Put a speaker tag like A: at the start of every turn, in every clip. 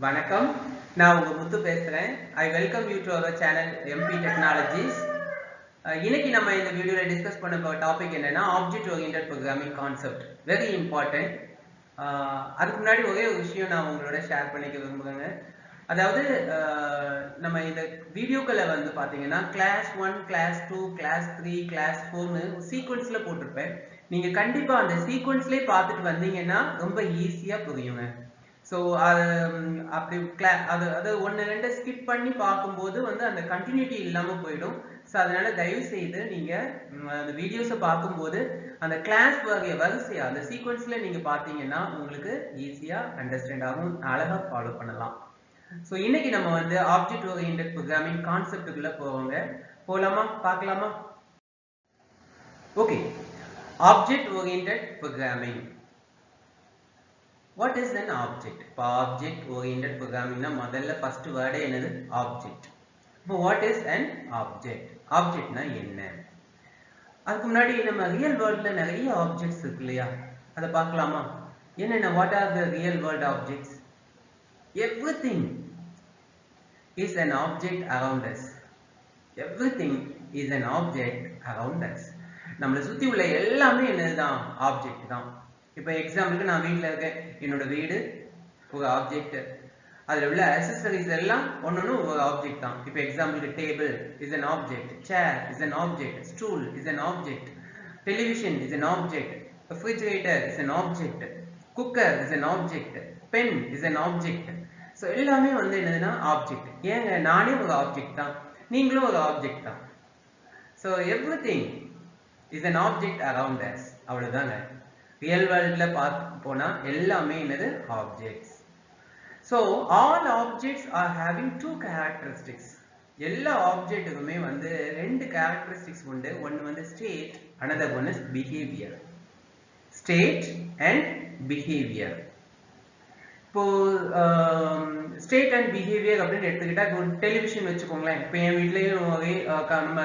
A: வணக்கம், நான் உங்க முத்து பேசுறேன். I welcome you to our channel MP Technologies. இன்னைக்கு நம்ம இந்த வீடியோல டிஸ்கஸ் பண்ண போற டாபிக் என்னன்னா object oriented programming concept. Very important. அதுக்கு முன்னாடி ஒரே ஒரு விஷயம் நான் உங்களோட ஷேர் பண்ணிக்க விரும்புறேங்க. அதாவது நம்ம இந்த வீடியோக்களை வந்து பாத்தீங்கன்னா கிளாஸ் 1, கிளாஸ் 2, கிளாஸ் 3, கிளாஸ் 4னு சீக்வன்ஸ்ல போட்டிருப்பேன். நீங்க கண்டிப்பா அந்த சீக்வன்ஸ்லயே பார்த்துட்டு வந்தீங்கன்னா ரொம்ப ஈஸியா புரியுங்க. ஸோ அப்படி அது ஒன்று ரெண்டு ஸ்கிப் பண்ணி பார்க்கும்போது வந்து அந்த கண்டினியூட்டி இல்லாமல் போயிடும். ஸோ அதனால தயவு செய்து நீங்கள் அந்த வீடியோஸை பார்க்கும்போது அந்த கிளாஸ் வரிசையாக அந்த சீக்வன்ஸில் நீங்கள் பார்த்தீங்கன்னா உங்களுக்கு ஈஸியாக அண்டர்ஸ்டாண்ட் ஆகும், அழகாக ஃபாலோ பண்ணலாம். ஸோ இன்னைக்கு நம்ம வந்து ஆப்ஜெக்ட் ஓரியன்டட் ப்ரோக்ராமிங் கான்செப்டுக்குள்ளே போகலாமா, பார்க்கலாமா? Okay, object oriented programming. What is an object? இப்போ object oriented programming னா முதல்ல first word என்னது? Object. இப்போ what is an object? Object னா என்ன? அதுக்கு முன்னாடி நம்ம ரியல் வேர்ல்ட்ல நிறைய ஆப்ஜெக்ட்ஸ் இருக்கு இல்லையா? அதை பார்க்கலாமா? என்னென்ன? What are the real world objects? Everything is an object around us. Everything is an object around us. நம்மளை சுத்தி உள்ள எல்லாமே என்னதுதான்? ஆப்ஜெக்ட் தான். இப்போ எக்ஸாம்பிளுக்கு நான் வீட்டில் இருக்கேன், என்னோட வீடு ஒரு ஆப்ஜெக்ட், அதில் உள்ள அக்சசரிஸ் எல்லாம் ஒன்னொன்னு ஒரு ஆப்ஜெக்ட் தான். இப்போ எக்ஸாம்பிளுக்கு table is an object, chair is an object, stool is an object, television is an object, refrigerator is an object, cooker is an object, pen is an object. So எல்லாமே வந்து என்னதுன்னா object. ஏங்க நானே ஒரு object தான், நீங்களும் ஒரு object தான். So everything is an object around us. அவ்வளோதாங்க. ரியல் வேர்ல்ட்ல பார்த்து போனா எல்லாமே என்னது? Objects. So all objects are having two characteristics. எல்லா ஆப்ஜெக்ட்டுக்குமே வந்து ரெண்டு கேரக்டரிஸ்டிக்ஸ் உண்டு. ஒன்று வந்து state, another one is behaviour. State and behaviour. இப்போ ஸ்டேட் அண்ட் பிஹேவியர் அப்படின்னு எடுத்துக்கிட்டா இப்போ டெலிவிஷன் வச்சுக்கோங்களேன். இப்போ என் வீட்லையும் ஒரே நம்ம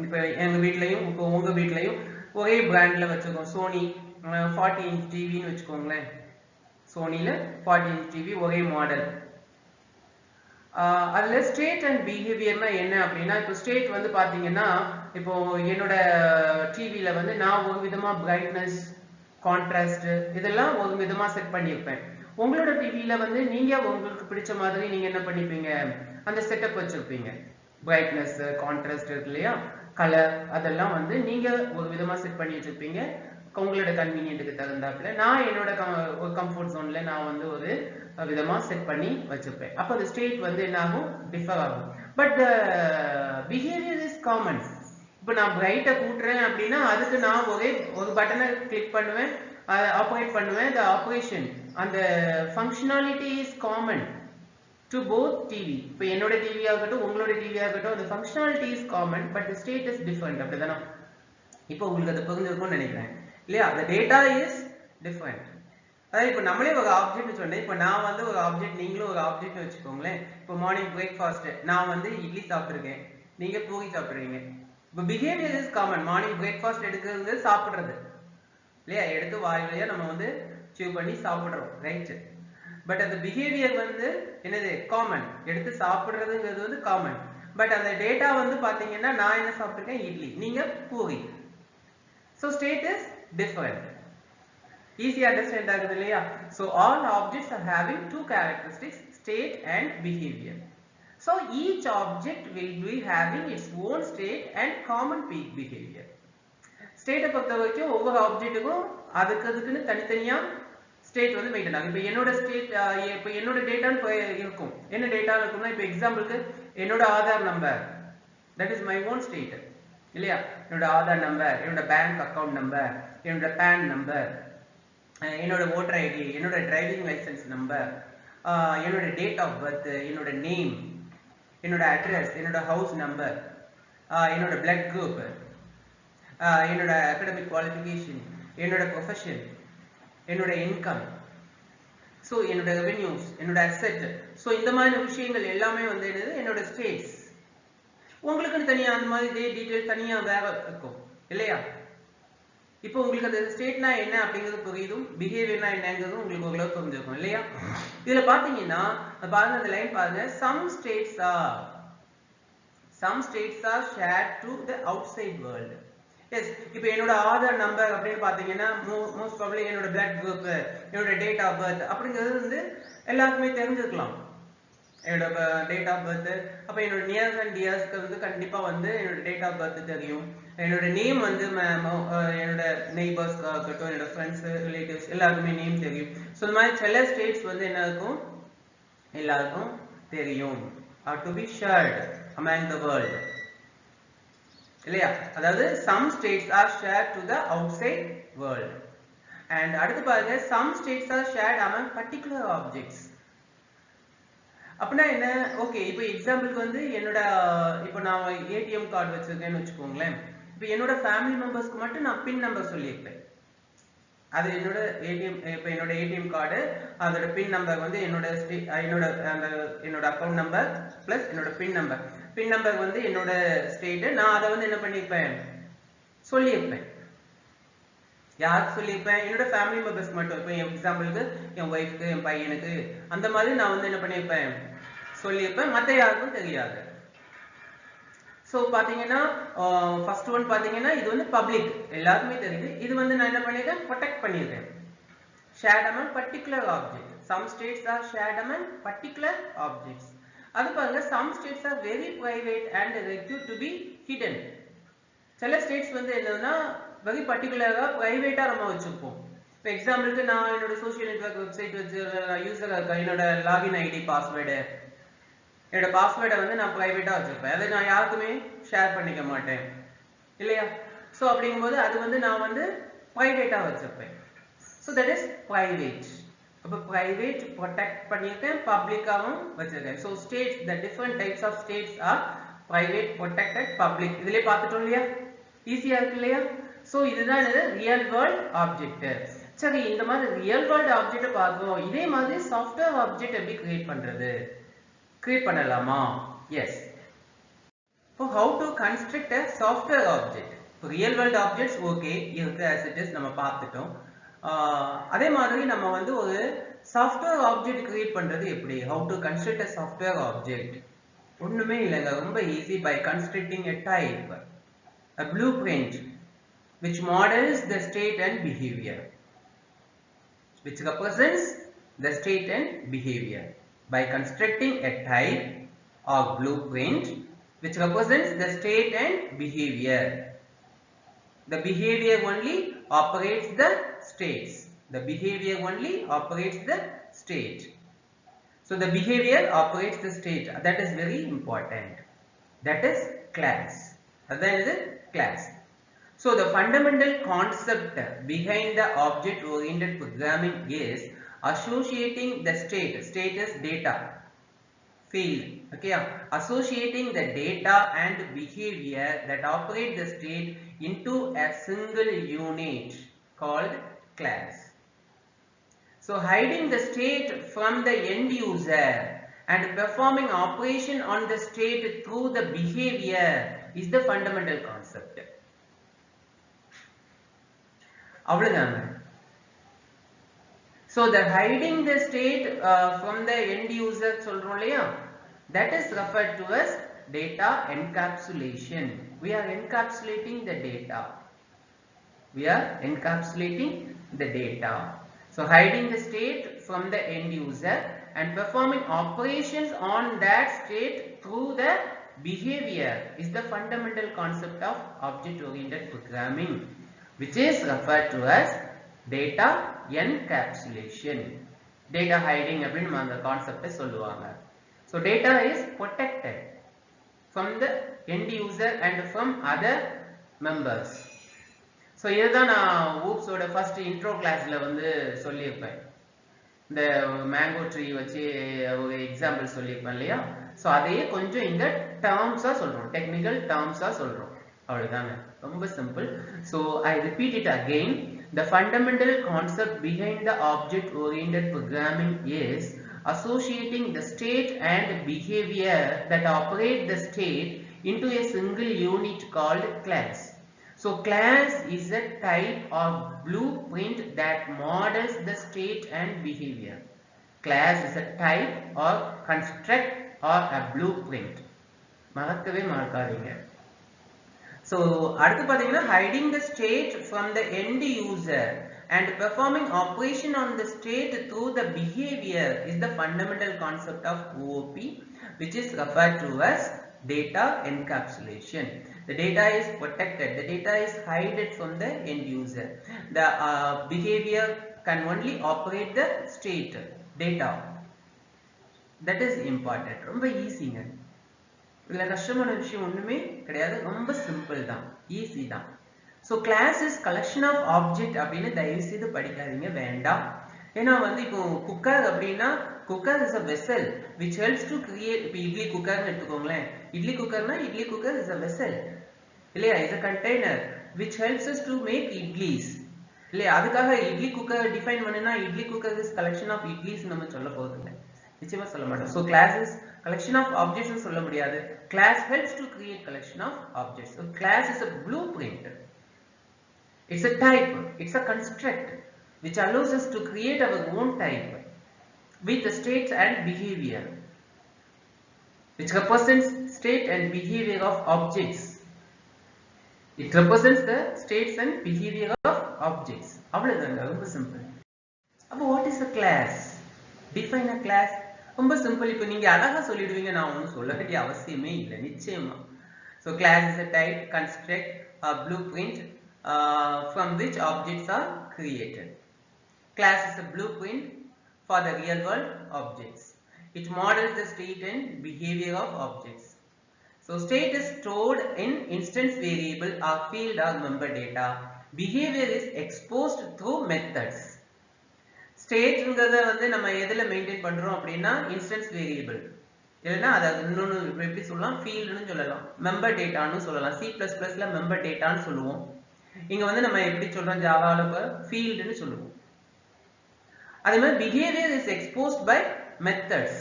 A: இப்போ எங்கள் வீட்லையும் இப்போ உங்கள் வீட்லையும் ஒரே பிராண்ட்ல வச்சுருக்கோம். சோனி 40 inch டிவின்னு வச்சுக்கோங்களேன். சோனில 40 inch டிவி ஒரே மாடல். அதுல ஸ்டேட் அண்ட் பிஹேவியர்னா என்ன அப்படின்னா, இப்போ ஸ்டேட் வந்து பாத்தீங்கன்னா இப்போ என்னோட டிவில வந்து நான் ஒரு விதமா பிரைட்னஸ், கான்ட்ராஸ்ட் இதெல்லாம் ஒரு விதமா செட் பண்ணியிருப்பேன். உங்களோட டிவில வந்து நீங்க உங்களுக்கு பிடிச்ச மாதிரி நீங்க என்ன பண்ணிப்பீங்க? அந்த செட்டப் வச்சிருப்பீங்க. பிரைட்னஸ், கான்ட்ராஸ்ட் இருக்கு இல்லையா, கலர் அதெல்லாம் வந்து நீங்க ஒரு விதமா செட் பண்ணி வச்சிருப்பீங்க உங்களோட கன்வீனியன்ட்டுக்கு தகுந்தாப்புல. நான் என்னோட ஒரு கம்ஃபர்ட் ஜோன்ல நான் வந்து ஒரு விதமா செட் பண்ணி வச்சிருப்பேன். அப்போ அந்த ஸ்டேட் வந்து என்ன ஆகும்? டிஃபர் ஆகும். But the behaviour is common. இப்போ நான் பிரைட்டை கூட்டுறேன் அப்படின்னா அதுக்கு நான் ஒரு பட்டனை கிளிக் பண்ணுவேன், ஆப்ரேட் பண்ணுவேன். த ஆப்ரேஷன் அந்த functionality is common to both TV. இப்போ என்னோட டிவியா இருக்கட்டும் உங்களோட டிவியா இருக்கட்டும், அந்த functionality is common but the state is different. அப்படிதானே? இப்போ உங்களுக்கு அது புரிஞ்சிருக்கும்னு நினைக்கிறேன் இல்லையா? the data is different. அதாவது இப்போ நம்மளே ஒரு ஆப்ஜெக்ட் சொன்னேன். இப்போ நான் வந்து ஒரு ஆப்ஜெக்ட், நீங்களும் ஒரு ஆப்ஜெக்ட் வச்சுக்கோங்களேன். இப்போ மார்னிங் பிரேக்ஃபாஸ்ட் நான் வந்து இட்லி சாப்பிட்ருக்கேன், நீங்க பூரி சாப்பிட்றீங்க. இப்போ behaviour is common. Morning breakfast எடுக்கிறது சாப்பிட்றது இல்லையா? எடுத்து வாய் வழியா நம்ம வந்து சீவ் பண்ணி சாப்பிட்றோம், ரைட்? பட் அந்த பிஹேவியர் வந்து என்னது? காமன். எடுத்து சாப்பிட்றதுங்கிறது வந்து காமன். பட் அந்த டேட்டா வந்து பாத்தீங்கன்னா நான் என்ன சாப்பிட்ருக்கேன்? இட்லி, நீங்க puri. So state is different. Easy understand ஆகுது இல்லையா? So all objects are having two characteristics, state and behavior. So each object will be having its own state and common behavior. State பொறுத்த வரைக்கும் ஒவ்வொரு ஆப்ஜெக்ட்டுக்கும் அதுக்குன்னு தனித்தனியா ஸ்டேட் வந்து மெயின்டைன் ஆகும். இப்போ என்னோட ஸ்டேட், இப்போ என்னோட டேட்டான்னு இருக்கும். என்ன டேட்டா இருக்கும்னா, இப்போ எக்ஸாம்பிளுக்கு என்னோட Aadhaar number, that is my own state இல்லையா? என்னோட ஆதார் நம்பர், என்னோட பேங்க் அக்கவுண்ட் நம்பர், என்னோட பேன் நம்பர், என்னோட ஓட்டர் ஐடி, என்னோட டிரைவிங் லைசன்ஸ் நம்பர், என்னோட டேட் ஆஃப் பர்த், என்னோட நேம், என்னோட அட்ரஸ், என்னோட ஹவுஸ் நம்பர், என்னோட பிளட் குரூப், என்னோட அகாடமிக் குவாலிஃபிகேஷன், என்னோட ப்ரொஃபஷன், என்னோட இன்கம், ஸோ என்னோட ரெவென்யூஸ், என்னோட அசெட். ஸோ இந்த மாதிரி விஷயங்கள் எல்லாமே வந்து என்னது? என்னோட ஸ்டேட்ஸ். உங்களுக்குன்னு தனியா அந்த மாதிரி டீடைல் தனியா வேற இருக்கும் இல்லையா? இப்போ உங்களுக்கு அந்த ஸ்டேட்னா என்ன அப்படிங்கிறது புரியுதும், பிஹேவியர்னா என்னங்கிறது உங்களுக்கு ஓரளவு புரிஞ்சிருக்கும் இல்லையா? இதுல பாத்தீங்கன்னா பாருங்க, அந்த லைன் பாருங்க, some states are shared to the outside world. Yes, இப்போ என்னோட ஆதார் நம்பர் அப்படின்னு பாத்தீங்கன்னா மோஸ்ட் ப்ராபபிலி என்னோட பிளட் குரூப், என்னோட டேட் ஆஃப் பர்த் அப்படிங்கிறது வந்து எல்லாருக்குமே தெரிஞ்சிருக்கலாம். என்னோட டேட் ஆஃப் பர்த், அப்போ என்னோட நியர்ஸ் அண்ட் டியர்ஸ்க்கு வந்து கண்டிப்பா வந்து என்னோட டேட் ஆஃப் பர்த் தெரியும். என்னோட நேம் வந்து என்னோட நெய்பர்ஸ்க்காக இருக்கட்டும், என்னோட ஃப்ரெண்ட்ஸ் ரிலேட்டிவ்ஸ் எல்லாருக்குமே நேம் தெரியும். ஸோ இந்த மாதிரி சில ஸ்டேட்ஸ் வந்து என்ன இருக்கும், எல்லாருக்கும் தெரியும். are to be shared among the world இல்லையா? அதாவது some states are shared to the outside world. and அடுத்து பாருங்க, some states are shared among particular objects. அப்படின்னா என்ன? ஓகே, இப்போ எக்ஸாம்பிளுக்கு வந்து என்னோட, இப்போ நான் ஏடிஎம் கார்டு வச்சிருக்கேன்னு வச்சுக்கோங்களேன். இப்போ என்னோட ஃபேமிலி மெம்பர்ஸ்க்கு மட்டும் நான் பின் நம்பர் சொல்லியிருப்பேன். அது என்னோட ஏடிஎம், இப்போ என்னோட ஏடிஎம் கார்டு அதோட பின் நம்பர் வந்து என்னோட அக்கௌண்ட் நம்பர் பிளஸ் என்னோட பின் நம்பர் வந்து என்னோட ஸ்டேட், நான் அதை வந்து என்ன பண்ணியிருப்பேன், சொல்லியிருப்பேன். யாருக்கு சொல்லியிருப்பேன்? என்னோட ஃபேமிலி மெம்பர்ஸ் மட்டும். இப்போ எக்ஸாம்பிளுக்கு என் ஒய்ஃப்க்கு, என் பையனுக்கு, அந்த மாதிரி நான் வந்து என்ன பண்ணியிருப்பேன், சொல்லியிருப்பேன். மற்ற யாருக்கும் தெரியாது. ஸோ பார்த்தீங்கன்னா ஃபர்ஸ்ட் ஒன் பார்த்தீங்கன்னா இது வந்து பப்ளிக், எல்லாருக்குமே தெரியுது. இது வந்து நான் என்ன பண்ணியிருக்கேன், ப்ரொடெக்ட் பண்ணியிருக்கேன். Shared among particular object. Some states are shared among particular objects. அது பாருங்க, some states are very private and required to be hidden. சில ஸ்டேட்ஸ் வந்து என்னன்னா வெரி பர்டிகுலரா பிரைவேட்டா நம்ம வச்சிருப்போம். இப்போ எக்ஸாம்பிளுக்கு நான் என்னோட சோஷியல் நெட்வொர்க் வெப்சைட் வச்சு யூசர் என்னோட லாகின் ஐடி பாஸ்வேர்டு, என்னோட பாஸ்வேர்டை வந்து நான் பிரைவேட்டா வச்சிருப்பேன். அதை நான் யாருக்குமே ஷேர் பண்ணிக்க மாட்டேன் இல்லையா? ஸோ அப்படிங்கும்போது அது வந்து நான் வந்து பிரைவேட்டா வச்சிருப்பேன். So that is private. அப்போ பிரைவேட் ப்ரொடெக்ட் பண்ணியிருக்கேன், பப்ளிக்காகவும் வச்சிருக்கேன். So states, the different types of states are private, protected, public. இதுலயே பார்த்துட்டோம் இல்லையா? ஈஸியா இருக்கு இல்லையா? ஸோ இதுதான் இது ரியல் வேர்ல்ட் ஆப்ஜெக்ட். சரி, இந்த மாதிரி ரியல் வேர்ல்ட் ஆப்ஜெக்ட் பார்க்கிறோம். இதே மாதிரி சாஃப்ட்வேர் ஆப்ஜெக்ட் எப்படி கிரியேட் பண்றது? கிரியேட் பண்ணலாமா? எஸ். இப்போ how to construct a software object. இப்போ ரியல் வேர்ல்ட் ஆப்ஜெக்ட்ஸ் ஓகே இருக்கு, as it is நம்ம பார்த்துட்டோம். அதே மாதிரி நம்ம வந்து ஒரு சாஃப்ட்வேர் ஆப்ஜெக்ட் கிரியேட் பண்றது எப்படி? how to construct a software object. ஒண்ணுமே இல்லைங்க, ரொம்ப easy. by constructing a type, a blueprint which models the state and behavior, which represents the state and behavior. By constructing a type or blueprint which represents the state and behavior. The behavior only operates the states. The behavior only operates the state. So the behavior operates the state. That is very important. That is class. That is class. So the fundamental concept behind the object-oriented programming is associating the state is data, field, okay, associating the data and behavior that operate the state into a single unit called class. So hiding the state from the end user and performing operation on the state through the behavior is the fundamental concept. அவ்வளவுதாங்க. So the hiding the state from the end user சொல்றோம் இல்லையா, that is referred to as data encapsulation. We are encapsulating the data. We are encapsulating the data. So hiding the state from the end user and performing operations on that state through the behavior is the fundamental concept of object-oriented programming, which is referred to as data encapsulation. Data hiding அப்படினு அந்த கான்செப்டை சொல்லுவாங்க. So data is protected from the end user and from other members. So இதுதான் நான் ஊப்ஸோட first intro கிளாஸ்ல வந்து சொல்லியிருப்பேன். இந்த மேங்கோ ட்ரீ வச்சு ஒரு எக்ஸாம்பிள் சொல்லியிருப்பேன் இல்லையா? ஸோ அதையே கொஞ்சம் இந்த டேர்ம்ஸா சொல்றோம், டெக்னிக்கல் டேர்ம்ஸா சொல்றோம். அவ்வளவுதாங்க, ரொம்ப simple. So I repeat it again. The fundamental concept behind the object-oriented programming is associating the state and behavior that operate the state into a single unit called class. So class is a type of blueprint that models the state and behavior. Class is a type or construct or a blueprint. மறக்கவே மறக்காதீங்க. So அடுத்து பாத்தீங்கன்னா hiding the state from the end user and performing operation on the state through the behavior is the fundamental concept of OOP, which is referred to as data encapsulation. The data is protected, the data is hidden from the end user. The behavior can only operate the state data. That is important. ரொம்ப ஈஸிங்க. இதுல கஷ்டமான விஷயம் ஒண்ணுமே கிடையாது, ரொம்ப simple தான், easy தான். So class is collection of object அப்படின்னு தயவு செய்து படிக்காதீங்க, வேண்டாம். ஏன்னா வந்து இப்போ குக்கர் அப்படின்னா cooker is a vessel which helps to create. இப்போ இட்லி குக்கர்னு எடுத்துக்கோங்களேன், இட்லி குக்கர்னா idli cooker is a vessel இல்லையா, is a container which helps us to make idlis இல்லையா. அதுக்காக இட்லி குக்கர் டிஃபைன் பண்ணுனா idli cooker is collection of idlis நம்ம சொல்ல போறதில்லை, நிச்சயமா சொல்ல மாட்டோம். So class is collection of objects னு சொல்ல முடியாது. Class helps to create collection of objects. So class is a blueprint. It's a type, it's a construct which allows us to create our own type with the states and behavior, which represents state and behavior of objects. It represents the states and behavior of objects. அவ்வளவுதாங்க, ரொம்ப simple. அப்போ what is a class? Define a class. ரொம்ப simple. இப்போ நீங்க அழகா சொல்லிடுவீங்க, நான் ஒன்றும் சொல்ல வேண்டிய அவசியமே இல்லை, நிச்சயமா. So class is a type, construct, a blueprint from which objects are created. Class is a blueprint for the real world objects. It models the state and behavior of objects. So state is stored in instance variable or field or member data. Behavior is exposed through methods. ஸ்டேட்ங்கிறத வந்து நம்ம எதுல maintain பண்றோம் அப்படின்னா instance variable, இல்லைன்னா அதை இன்னொன்று எப்படி சொல்லலாம், ஃபீல்டுன்னு சொல்லலாம், மெம்பர் டேட்டான்னு சொல்லலாம். C++ல மெம்பர் டேட்டான்னு சொல்லுவோம். இங்க வந்து நம்ம எப்படி சொல்றோம், ஜாவால ஃபீல்டுன்னு சொல்லுவோம். அதே மாதிரி behaviour is exposed by methods.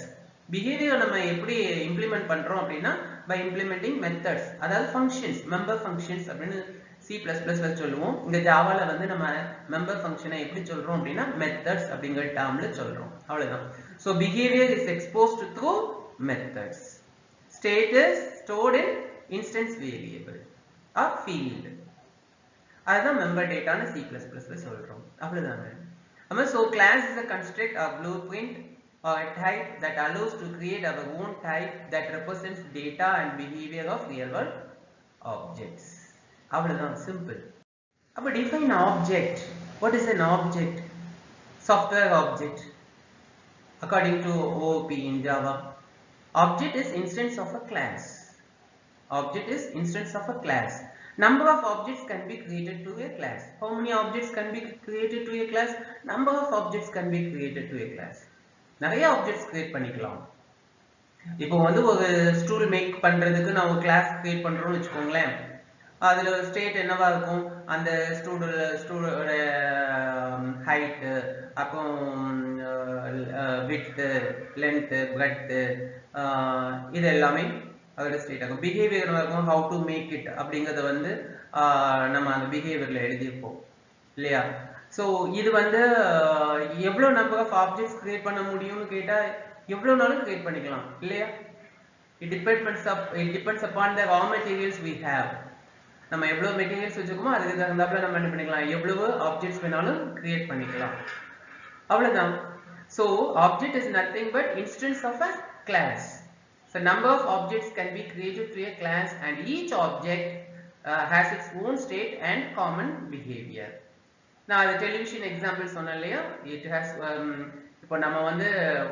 A: Behaviour நம்ம எப்படி இம்ப்ளிமெண்ட் பண்றோம் அப்படின்னா பை இம்ப்ளிமெண்டிங் மெத்தட்ஸ், அதாவது ஃபங்க்ஷன்ஸ், மெம்பர் ஃபங்க்ஷன்ஸ் அப்படின்னு C++ல சொல்லுவோம். இங்க ஜாவால வந்து நம்ம மெம்பர் ஃபங்க்ஷனை எப்படி சொல்றோம் அப்படின்னா மெத்தட்ஸ் அப்படிங்கிற டேர்ம்ல சொல்றோம், அவ்வளவுதான். So behavior is exposed through methods. State is stored in instance variable or field. அதுதான் மெம்பர் டேட்டான்னு C++ல சொல்றோம், அவ்வளவுதாங்க. So class is a construct or blueprint or a type that allows to create our own type that represents data and behavior of real world objects. அவ்வளவுதான், simple. அப்ப define object. What is an object? Software object. According to OOP in Java, object is instance of a class. Object is instance of a class. Number of objects can be created to a class. How many objects can be created to a class? Number of objects can be created to a class. நிறைய objects create பண்ணிக்கலாம். இப்போ வந்து ஒரு stool make பண்றதுக்கு நான் ஒரு class create பண்றோம்னு வச்சுக்கோங்களேன். அதுல ஸ்டேட் என்னவா இருக்கும், அந்த ஸ்டூலோட ஹைட், அப்புறம் விட்த், லென்த், பிரெட்த், இது எல்லாமே அதோட ஸ்டேட் ஆகும். பிஹேவியர் இருக்கும், ஹவு டு மேக் இட் அப்படிங்கறத வந்து நம்ம அந்த பிஹேவியர்ல எழுதியிருப்போம் இல்லையா. ஸோ இது வந்து எவ்வளோ நம்பர் ஆஃப் ஆப்ஜெக்ட்ஸ் கிரியேட் பண்ண முடியும்னு கேட்டா எவ்வளோ நாளும் கிரியேட் பண்ணிக்கலாம் இல்லையா. It depends upon the raw materials we have. நம்ம எவ்வளவு மெட்டீரியல்ஸ் வச்சுக்கோமோ அதுக்கு தகுந்தாப்புல நம்ம என்ன பண்ணிக்கலாம், எவ்வளவு ஆப்ஜெக்ட்ஸ் வேணாலும் கிரியேட் பண்ணிக்கலாம், அவ்வளவுதான். So object is nothing but instance of a class. So number of objects can be created to a class and each object has its own state and common behavior. நான் அது television example சொன்னேன் இல்லையா. It has இப்போ நம்ம வந்து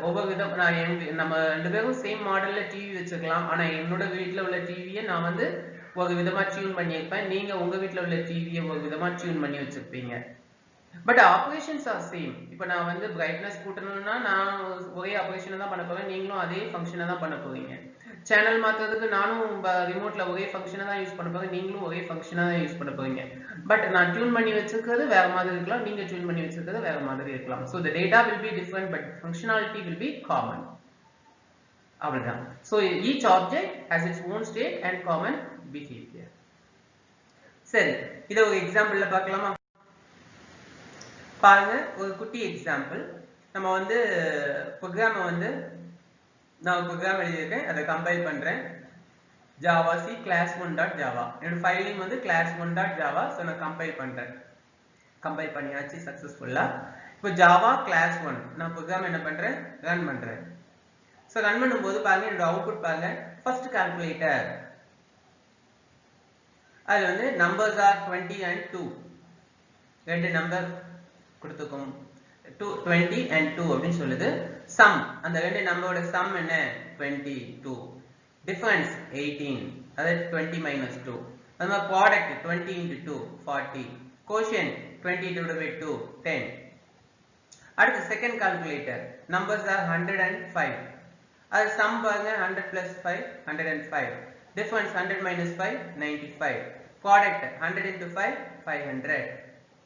A: ஒவ்வொரு விதம், நம்ம ரெண்டு பேரும் சேம் மாடல்ல டிவி வச்சுக்கலாம். ஆனா என்னோட வீட்டில் உள்ள டிவியை நான் வந்து ஒரு விதமா டியூன் பண்ணியிருப்பேன், நீங்க உங்க வீட்டில் உள்ள டிவியை ஒரு விதமா டியூன் பண்ணி வச்சிருப்பீங்க. But operations R same. இப்போ நான் வந்து பிரைட்னஸ் கூட்டணும்னா நான் ஒரே ஆப்ரேஷனை தான் பண்ண போறேன், நீங்களும் அதே ஃபங்க்ஷனை தான் பண்ண போறீங்க. சேனல் மாத்துறதுக்கு நானும் ரிமோட்ல ஒரே ஃபங்க்ஷனை தான் யூஸ் பண்ண போறேன், நீங்களும் ஒரே ஃபங்க்ஷனை தான் யூஸ் பண்ண போறீங்க. பட் நான் டியூன் பண்ணி வச்சிருக்கிறது வேற மாதிரி இருக்கலாம், நீங்க டியூன் பண்ணி வச்சிருக்கிறது வேற மாதிரி இருக்கலாம். So the data will be different but functionality will be common, அவ்வளவுதான். So each object has its own state and common behavior. சரி, இத ஒரு எக்ஸாம்பிள்ல பார்க்கலாமா? பாருங்க, ஒரு குட்டி எக்ஸாம்பிள். நம்ம வந்து ப்ரோக்ராமை வந்து நான் ப்ரோக்ராம் எழுதியிருக்கேன், அதை கம்பைல் பண்றேன். ஜாவா சி class1.java என்னோட ஃபைல் நேம் வந்து class1.java. ஸோ நான் கம்பைல் பண்றேன். கம்பைல் பண்ணியாச்சு சக்சஸ்ஃபுல்லா. இப்போ ஜாவா கிளாஸ் 1 நான் ப்ரோக்ராம் என்ன பண்றேன், ரன் பண்றேன். ஸோ ரன் பண்ணும்போது பாருங்க, என்னோட அவுட்புட் பாருங்க, ஃபர்ஸ்ட் கால்குலேட்டர். அதுல வந்து நம்பர்ஸ் ஆர் 20 and 2. ரெண்டு நம்பர் கொடுத்துக்கும், 20 and 2 அப்படின்னு சொல்லுது. சம், அந்த ரெண்டு நம்பரோட சம் என்ன, 22. டிஃபரன்ஸ் 18, அதாவது 20 minus 2. அது மாதிரி product 20 into 2 40. Quotient 20 divided by 2 10. அடுத்து second calculator, numbers are 100 and 5. அது சம் பாருங்க, 100 plus 5 105. Difference 100 minus 5 95. Product 100 into 5 500.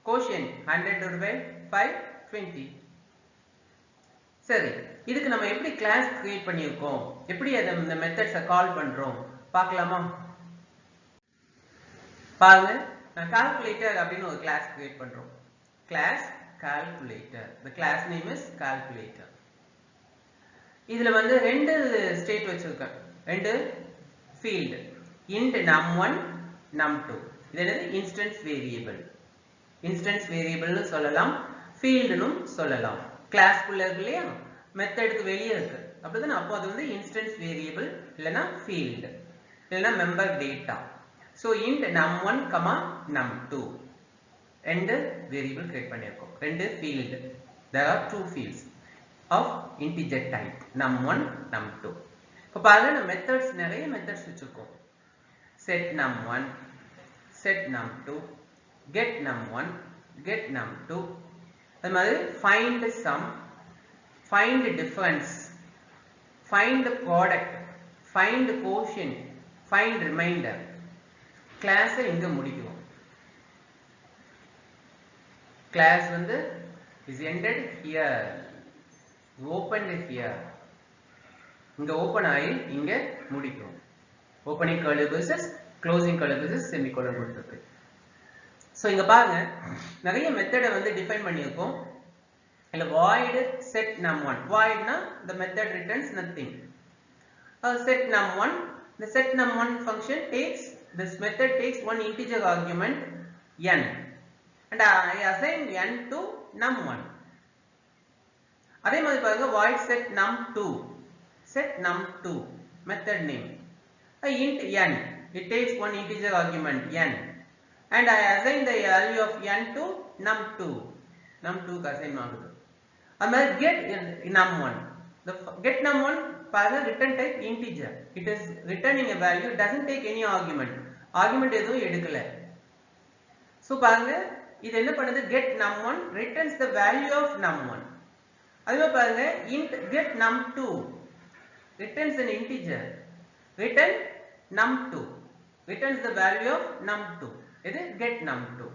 A: Quotient 100 divided by 5 20. சரி, இதுக்கு நம்ம எப்படி கிளாஸ் கிரியேட் பண்ணியிருக்கோம், எப்படி அதை இந்த மெத்தட்ஸை கால் பண்றோம் பார்க்கலாமா? பாருங்க, நான் கால்குலேட்டர் அப்படின்னு ஒரு கிளாஸ் கிரியேட் பண்றோம். Class calculator. The class name is calculator. இதுல வந்து ரெண்டு ஸ்டேட் வச்சிருக்கேன், ரெண்டு ஃபீல்ட், int num1 num2. இது என்னது, இன்ஸ்டன்ஸ் வேரியபிள். இன்ஸ்டன்ஸ் வேரியபிள்னு சொல்லலாம், ஃபீல்டுனும் சொல்லலாம். கிளாஸ்க்குள்ள இருக்கு இல்லையா, மெத்தடுக்கு வெளியே இருக்கு, அப்படிதானே? அப்போ அது வந்து இன்ஸ்டன்ஸ் வேரியபிள், இல்லைன்னா ஃபீல்டு, இல்லைன்னா member data. So int num1, num2 ரெண்டு வேரியபிள் கிரியேட் பண்ணியிருக்கோம், ரெண்டு field. there are two fields of integer type, num1 num2. இப்போ பாருங்க, நம்ம மெத்தட்ஸ் நிறைய மெத்தட்ஸ் வச்சிருக்கோம். set num1, set num2, get num1, get num2. அது மாதிரி find sum, find difference, find product, find quotient, find remainder. கிளாஸை இங்க முடிக்கிறோம். class வந்து is ended here, opened here. இங்க ஓபன் ஆகி இங்க முடிக்கிறோம். opening curly braces, closing curly braces, semicolon கொடுத்திருக்கு. சோ இங்க பாருங்க, நிறைய மெத்தடை வந்து டிஃபைன் பண்ணியிருக்கோம். இல்ல void set num1. void னா the method returns nothing. Set num1, the set num1 function takes, this method takes one integer argument n, and I assign n to num1. அதே மாதிரி பாருங்க, void set num2, set num2 method name, int n, it takes one integer argument n, and I assign the value of n to num2. num2 க்கு assign ஆகுது. அது மாதிரி get num1, the get num1 பாருங்க, return type integer, it is returning a value, it doesn't take any argument, argument எதுவும் எடுக்கல. So பாருங்க, இது என்ன பண்ணுது, get num1 returns the value of num1. அதுவே பாருங்க, int get num2 returns an integer, return num2, returns the value of num2. இது get num2.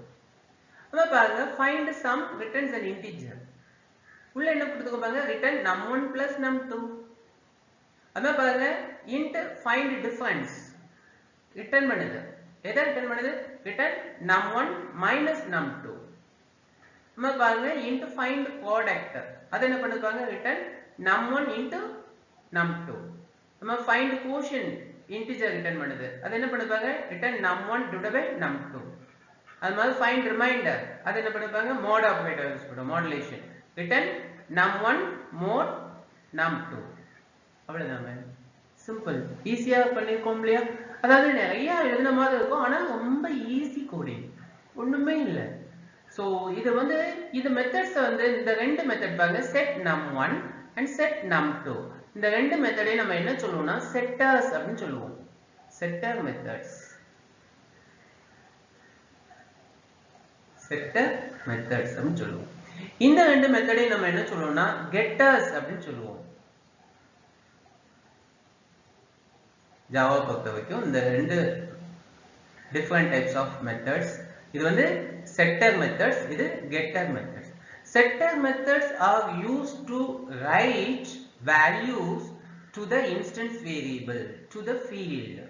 A: அதுவே பாருங்க, find sum returns an integer. உள்ள என்ன கொடுத்துருக்கோம் பாருங்க, return num1 plus num2. அதுவே பாருங்க, int find difference return பண்ணுது. எதை return பண்ணுது, return num1 minus num2. நம்ம பாருங்க, int find product, அது என்ன பண்ணுது பாருங்க, return num1 into num2. நம்ம find quotient integer return பண்ணுது, அது என்ன பண்ணுது பாருங்க, return num1 divided by num2. அது மாதிரி find remainder, அது என்ன பண்ணுது பாருங்க, mod operator யூஸ் பண்ணும், modulation, return num1 mod num2. அவ்வளவுதான், சிம்பிள், ஈஸியா பண்ணிருக்கோம் இல்லையா? அதாவது நிறைய எழுதின மாதிரி இருக்கும், ஆனா ரொம்ப ஈஸி கோடிங், ஒண்ணுமே இல்ல. சோ இது வந்து இந்த மெத்தட்ஸ் வந்து இந்த ரெண்டு மெத்தட் பாருங்க, set num1 and set num2. இந்த ரெண்டு மெத்தடை நம்ம என்ன சொல்லுவோம்னா செட்டர்ஸ் அப்படின்னு சொல்லுவோம். செட்டர் மெத்தட்ஸ், செட்டர் மெத்தட்ஸ் அப்படின்னு சொல்லுவோம். இந்த ரெண்டு மெத்தடை நம்ம என்ன சொல்லுவோம்னா கெட்டர்ஸ் அப்படின்னு சொல்லுவோம். ஜாவா பொறுத்த வரைக்கும் இந்த ரெண்டு டிஃபரண்ட் டைப்ஸ் ஆஃப் மெத்தட்ஸ். இது வந்து செட்டர் மெத்தட்ஸ், இது getter methods. Setter methods are used to write values to the instance variable, to the field.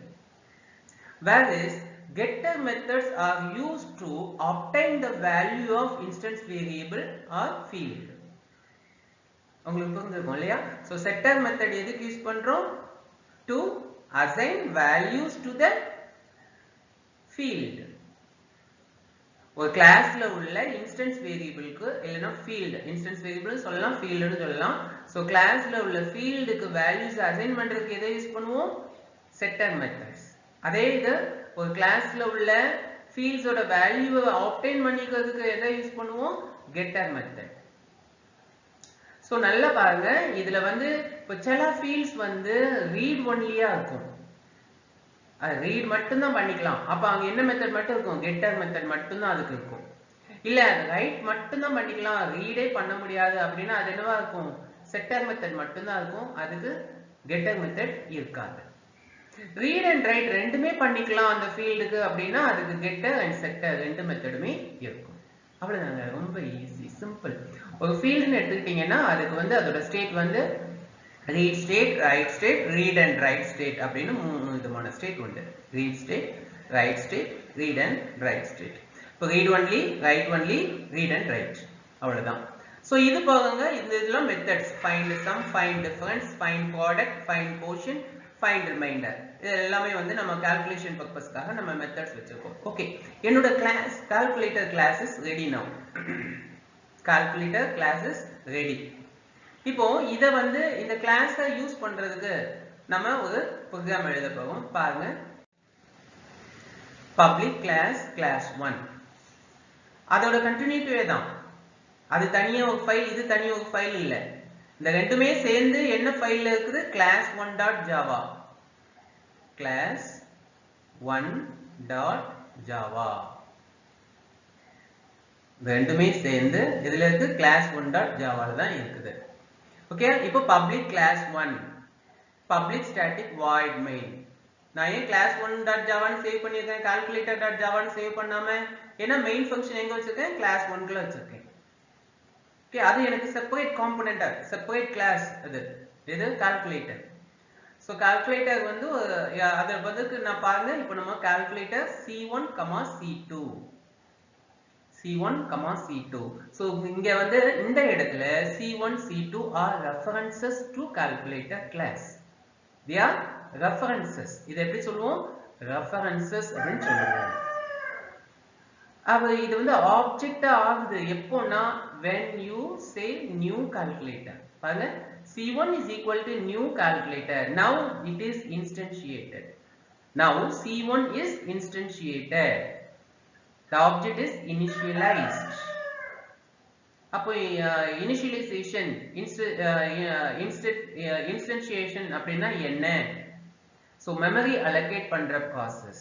A: Whereas getter methods are used to obtain the value of instance variable or field. உங்களுக்கு புரிஞ்சிருக்கும் இல்லையா? So setter method எதுக்கு use பண்றோம்? To assign values to the field. ஒரு கிளாஸ்ல உள்ள instance வேரியபிளுக்கு இல்லனா field, instance variable சொல்லலாம், ஃபீல்ட்னு சொல்லலாம். சோ கிளாஸ்ல உள்ள ஃபீல்டுக்கு வேல்யூஸ் அசைன் பண்றதுக்கு எதை யூஸ் பண்ணுவோம்? செட்டர் மெத்தட்ஸ். அதே இது ஒரு கிளாஸ்ல உள்ள ஃபீல்ட்ஸோட வேல்யூவை ஆப்டைன் பண்ணிக்கிறதுக்கு எதை யூஸ் பண்ணுவோம்? Getter method. சோ நல்லா பாருங்க, இதுல வந்து இப்ப சில ஃபீல்ட்ஸ் வந்து ரீட் ஒன்லியா இருக்கும். ரீட் மட்டும் தான் பண்ணிக்கலாம். அப்ப அங்க என்ன மெத்தட் மட்டும் இருக்கும்? கெட்டர் மெத்தட் மட்டும் தான் அதுக்கு இருக்கும். இல்ல ரைட் மட்டும் தான் பண்ணிக்கலாம், ரீடே பண்ண முடியாது அப்படின்னா அது என்னவா இருக்கும்? செட்டர் மெத்தட் மட்டும் தான் இருக்கும், அதுக்கு கெட்டர் மெத்தட் இருக்காது. ரீட் அண்ட் ரைட் ரெண்டுமே பண்ணிக்கலாம் அந்த ஃபீல்டுக்கு அப்படின்னா அதுக்கு கெட்டர் அண்ட் செட்டர் ரெண்டு மெத்தடுமே இருக்கும். அவ்வளவுதாங்க, ரொம்ப ஈஸி, சிம்பிள். ஒரு ஃபீல்டுன்னு எடுத்துக்கிட்டீங்கன்னா அதுக்கு வந்து அதோட ஸ்டேட் வந்து read state, write state, read and write state அப்படின்னு மூணு விதமான ஸ்டேட் உண்டு. read state, write state, read and write state. இப்போ read only, write only, read and write. அவ்வளவுதான். சோ இது பாருங்க, இதெல்லாம் methods. find sum, find difference, find product, find quotient, find remainder. இது எல்லாமே வந்து நம்ம கால்குலேஷன் பர்பஸ்க்காக நம்ம மெத்தட்ஸ் வச்சிருக்கோம். ஓகே, என்னோட class calculator class is ready now. Calculator class is ready. இப்போ இத வந்து இந்த கிளாஸை யூஸ் பண்றதுக்கு நம்ம ஒரு ப்ரோக்ராம் எழுத போறோம். பாருங்க, பப்ளிக் கிளாஸ் கிளாஸ் 1 அதோட கண்டினியூட்டிவே தான். அது தனியா ஒரு ஃபைல், இது தனியா ஒரு ஃபைல் இல்ல. இந்த ரெண்டுமே சேர்ந்து என்ன ஃபைல்ல இருக்குது? class1.java. class1.java ரெண்டுமே சேர்ந்து இதுல இருக்கு class1.java தான் இருக்குது. ஓகே, இப்போ public class 1 public static void main. நான் ஏன் class1.java ன்னு சேவ் பண்ணிருக்கேன், calculator.java ன்னு சேவ் பண்ணாம? ஏன்னா மெயின் ஃபங்க்ஷன் எங்க வச்சிருக்கேன்? class 1 குள்ள வச்சிருக்கேன். ஓகே, அது எனக்கு செப்பரேட் காம்போனன்ட்டா, செப்பரேட் கிளாஸ் அது. இது கால்குலேட்டர். சோ கால்குலேட்டர் வந்து அத பதிலுக்கு நான் பாருங்க, இப்போ நம்ம calculator C1, C2 C1, C2. So இங்க வந்து இந்த இடத்துல C1, C2 are references to calculator class. They are references. இது எப்படி சொல்லுவோம்? references அப்படின்னு சொல்லுவோம். அப்ப இது வந்து ஆப்ஜெக்ட் ஆகுது எப்போனா when you say new calculator. பாருங்க, C1 is equal to new calculator. Now it is instantiated. Now C1 is instantiated. The object is initialized. அப்போ initialization, instantiation அப்படின்னா என்ன? So memory allocate பண்ற process.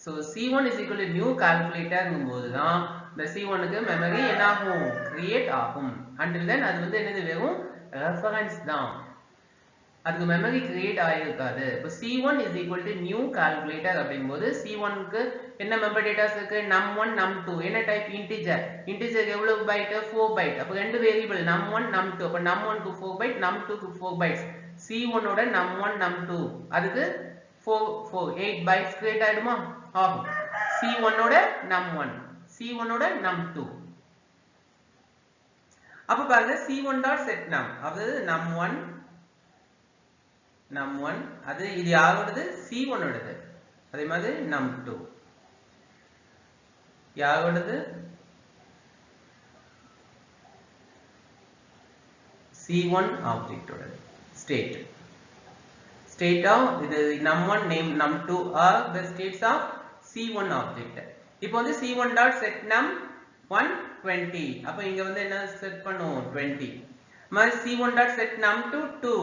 A: So C1 is equal to new calculator ங்கும்போதுதான் இந்த C1 க்கு memory என்ன ஆகும்? create ஆகும். Until then அது வந்து என்னது? வெறும் reference தான், அதுக்கு மெமரி கிரியேட் ஆயிருக்காது. இப்போ C1 is equal to new calculator அப்படிங்கும்போது C1 க்கு என்ன மெம்பர் டேட்டாஸ் இருக்கு? num1 num2. என்ன டைப்? இன்டிஜர். இன்டிஜர் எவ்வளவு பைட்? 4 பைட். அப்ப ரெண்டு வேரியபிள் num1 num2. அப்ப num1 க்கு 4 பைட், num2 க்கு 4 பைட்ஸ். C1 ஓட num1 num2 அதுக்கு 8 பைட்ஸ் கிரியேட் ஆயிடுமா? ஆகும். C1 ஓட num1, C1 ஓட num2. அப்ப பாருங்க, C1.setNum அது num1 அது இது யாரோடது? C1 ஓடது. அதே மாதிரி num2 யாரோடது? C1 ஆப்ஜெக்ட் ஓடது. ஸ்டேட் ஆஃப் இது num1 name num2 are the states of C1 object. இப்போ வந்து C1.setNum 120. அப்ப இங்க வந்து என்ன செட் பண்ணுவோம்? 20. மாதிரி C1.setNum2 2.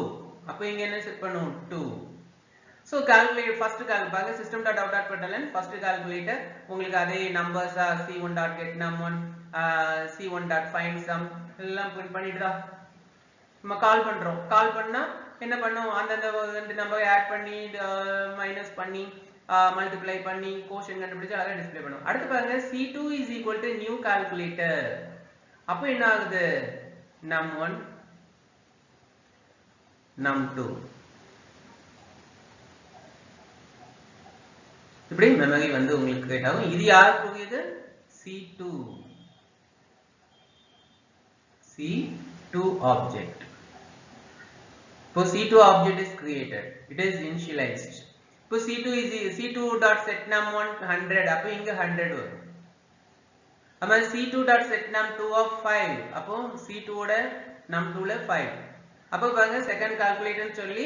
A: அப்ப இங்க என்ன செட் பண்ணுவோம்? 2. So calculate first பாருங்க, system.out.println first calculator உங்களுக்கு அதே நம்பர்ஸ் C1.getNum1 C1.findsum எல்லாம் பிரிண்ட் பண்ணிடுதா? நம்ம கால் பண்றோம். கால் பண்ணா என்ன பண்ணும்? அந்த ரெண்டு நம்பரை ஆட் பண்ணி மைனஸ் பண்ணி மல்டிப்ளை பண்ணி கோஷன் கண்டுபிடிச்சு அழகா டிஸ்ப்ளே பண்ணும். அடுத்து பாருங்க, C2 is equal to new calculator. அப்ப என்ன ஆகுது? num1 num2. இப்படி மெமரி வந்து உங்களுக்கு கிரியேட் ஆகும். இது யாருக்குரியது? C2 object. So C2 object is created. It is initialized. So C2.setnum1 100. அப்போ இங்க 100 வரும். அப்போ C2.setnum2 of 5. அப்போ C2 ஓட num2ல 5. அப்போ பாருங்க செகண்ட் கால்குலேட்டர்னு சொல்லி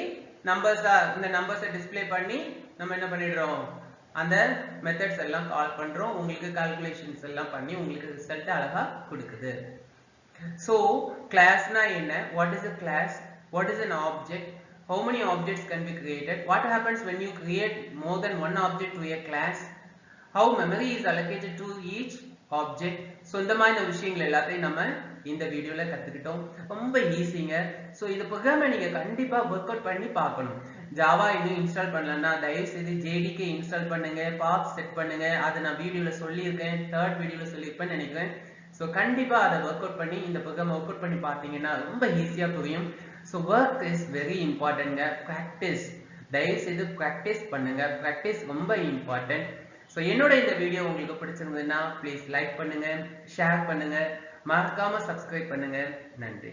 A: இந்த நம்பர்ஸை டிஸ்ப்ளே பண்ணி நம்ம என்ன பண்ணிடுறோம், அந்த மெத்தட்ஸ் எல்லாம் கால் பண்றோம். உங்களுக்கு கால்குலேஷன்ஸ் எல்லாம் பண்ணி உங்களுக்கு ரிசல்ட் அழகா கொடுக்குது. So class na enna, what is a class, what is an object, how many objects can be created, what happens when you create more than one object to a class, how memory is allocated to each object. So இந்த மாதிரி விஷயங்கள் எல்லாத்தையும் நம்ம இந்த வீடியோல கத்துக்கிட்டோம். ரொம்ப ஈஸிங்க. So இந்த ப்ரோக்ராமை நீங்க கண்டிப்பா வொர்க் அவுட் பண்ணி பார்க்கணும். ஜாவா இன்னும் இன்ஸ்டால் பண்ணலன்னா தயவு செய்து JDK இன்ஸ்டால் பண்ணுங்க, பாப் செட் பண்ணுங்க. அதை நான் வீடியோல சொல்லியிருக்கேன், தேர்ட் வீடியோல சொல்லியிருப்பேன்னு நினைக்கிறேன். சோ கண்டிப்பா அதை வொர்க் அவுட் பண்ணி இந்த ப்ரோக்ராம் வொர்க் அவுட் பண்ணி பார்த்தீங்கன்னா ரொம்ப ஈஸியா புரியும். சோ ஒர்க் இஸ் வெரி இம்பார்ட்டன்ட்ங்க. பிராக்டிஸ், தயவு செய்து பிராக்டிஸ் பண்ணுங்க. பிராக்டிஸ் ரொம்ப இம்பார்ட்டன்ட். சோ என்னோட இந்த வீடியோ உங்களுக்கு பிடிச்சிருந்ததுன்னா ப்ளீஸ் லைக் பண்ணுங்க, ஷேர் பண்ணுங்க, மறக்காம சப்ஸ்கிரைப் பண்ணுங்க. நன்றி.